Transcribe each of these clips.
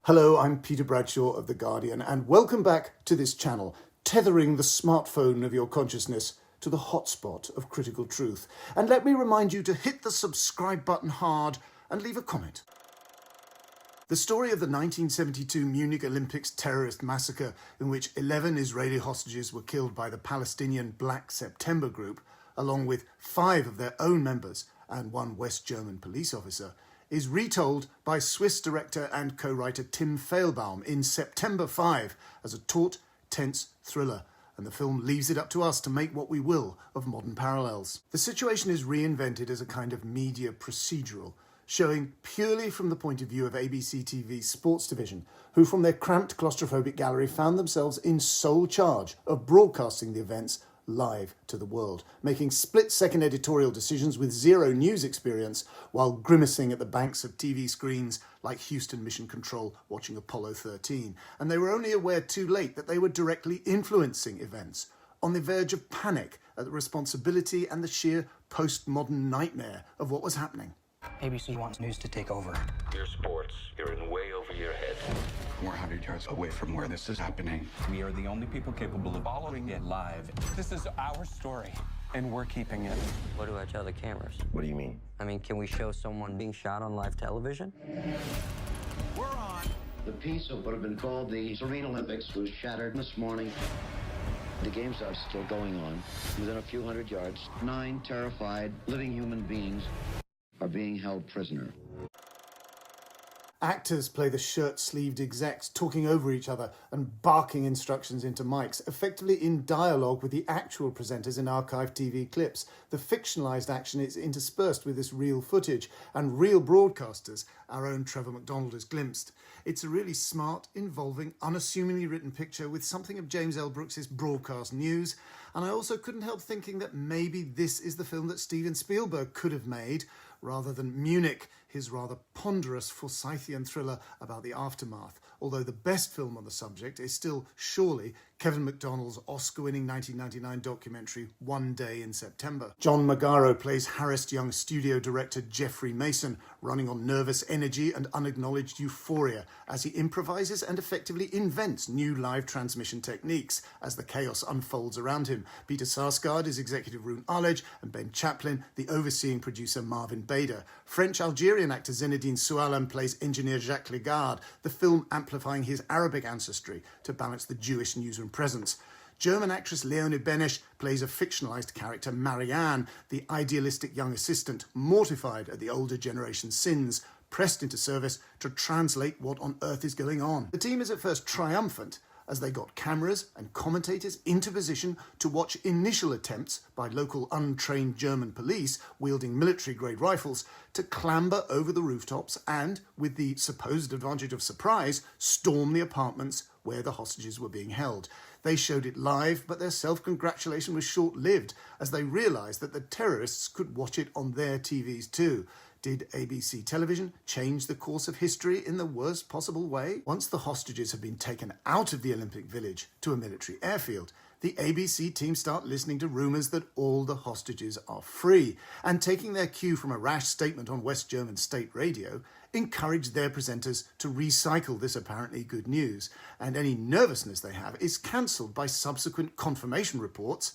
Hello, I'm Peter Bradshaw of The Guardian, and welcome back to this channel, tethering the smartphone of your consciousness to the hotspot of critical truth. And let me remind you to hit the subscribe button hard and leave a comment. The story of the 1972 Munich Olympics terrorist massacre, in which 11 Israeli hostages were killed by the Palestinian Black September group, along with 5 of their own members and 1 West German police officer, is retold by Swiss director and co-writer Tim Fehlbaum in September 5 as a taut, tense thriller, and the film leaves it up to us to make what we will of modern parallels. The situation is reinvented as a kind of media procedural, showing purely from the point of view of ABC TV's sports division, who from their cramped claustrophobic gallery found themselves in sole charge of broadcasting the events live to the world, making split-second editorial decisions with zero news experience while grimacing at the banks of TV screens like Houston Mission Control watching Apollo 13. And they were only aware too late that they were directly influencing events, on the verge of panic at the responsibility and the sheer postmodern nightmare of what was happening. ABC wants news to take over. Your sports, you're in way over your head. We're 100 yards away from where this is happening. We are the only people capable of following it live. This is our story, and we're keeping it. What do I tell the cameras? What do you mean? I mean, can we show someone being shot on live television? We're on. The peace of what have been called the Serene Olympics was shattered this morning. The games are still going on. Within a few hundred yards, 9 terrified living human beings are being held prisoner. Actors play the shirt-sleeved execs, talking over each other and barking instructions into mics, effectively in dialogue with the actual presenters in archived TV clips. The fictionalised action is interspersed with this real footage, and real broadcasters, our own Trevor McDonald, is glimpsed. It's a really smart, involving, unassumingly written picture with something of James L. Brooks's broadcast news, and I also couldn't help thinking that maybe this is the film that Steven Spielberg could have made, rather than Munich, his rather ponderous Forsythian thriller about the aftermath, although the best film on the subject is still surely Kevin McDonald's Oscar-winning 1999 documentary One Day in September. John Magaro plays harassed young studio director Jeffrey Mason, running on nervous energy and unacknowledged euphoria as he improvises and effectively invents new live transmission techniques as the chaos unfolds around him. Peter Sarsgaard is executive Roon Arledge, and Ben Chaplin, the overseeing producer Marvin Bader. French-Algerian actor Zinedine Soualam plays engineer Jacques Legarde, the film amplifying his Arabic ancestry to balance the Jewish newsroom presence. German actress Leonie Benesch plays a fictionalised character, Marianne, the idealistic young assistant, mortified at the older generation's sins, pressed into service to translate what on earth is going on. The team is at first triumphant, as they got cameras and commentators into position to watch initial attempts by local untrained German police wielding military-grade rifles to clamber over the rooftops and, with the supposed advantage of surprise, storm the apartments where the hostages were being held. They showed it live, but their self-congratulation was short-lived as they realised that the terrorists could watch it on their TVs too. Did ABC television change the course of history in the worst possible way? Once the hostages have been taken out of the Olympic Village to a military airfield, the ABC team start listening to rumours that all the hostages are free, and taking their cue from a rash statement on West German state radio, encourage their presenters to recycle this apparently good news, and any nervousness they have is cancelled by subsequent confirmation reports.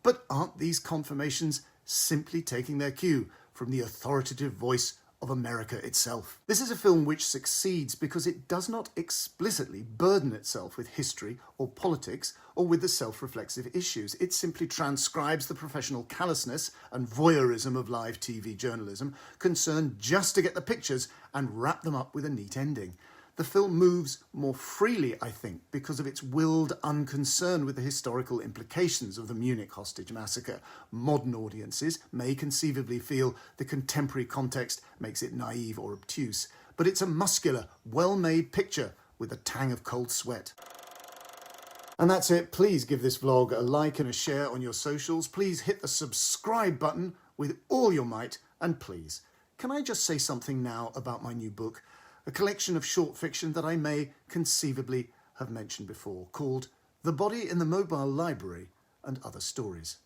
But aren't these confirmations simply taking their cue from the authoritative voice of America itself? This is a film which succeeds because it does not explicitly burden itself with history or politics or with the self-reflexive issues. It simply transcribes the professional callousness and voyeurism of live TV journalism, concerned just to get the pictures and wrap them up with a neat ending. The film moves more freely, I think, because of its willed unconcern with the historical implications of the Munich hostage massacre. Modern audiences may conceivably feel the contemporary context makes it naive or obtuse, but it's a muscular, well-made picture with a tang of cold sweat. And that's it. Please give this vlog a like and a share on your socials. Please hit the subscribe button with all your might, and please, can I just say something now about my new book? A collection of short fiction that I may conceivably have mentioned before, called The Body in the Mobile Library and Other Stories.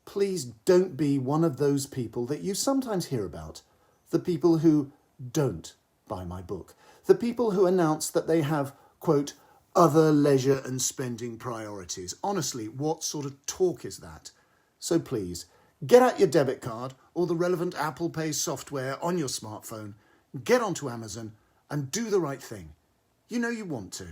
Please don't be one of those people that you sometimes hear about, the people who don't buy my book. The people who announce that they have, quote, other leisure and spending priorities. Honestly, what sort of talk is that? So please, get out your debit card or the relevant Apple Pay software on your smartphone, get onto Amazon and do the right thing. You know you want to.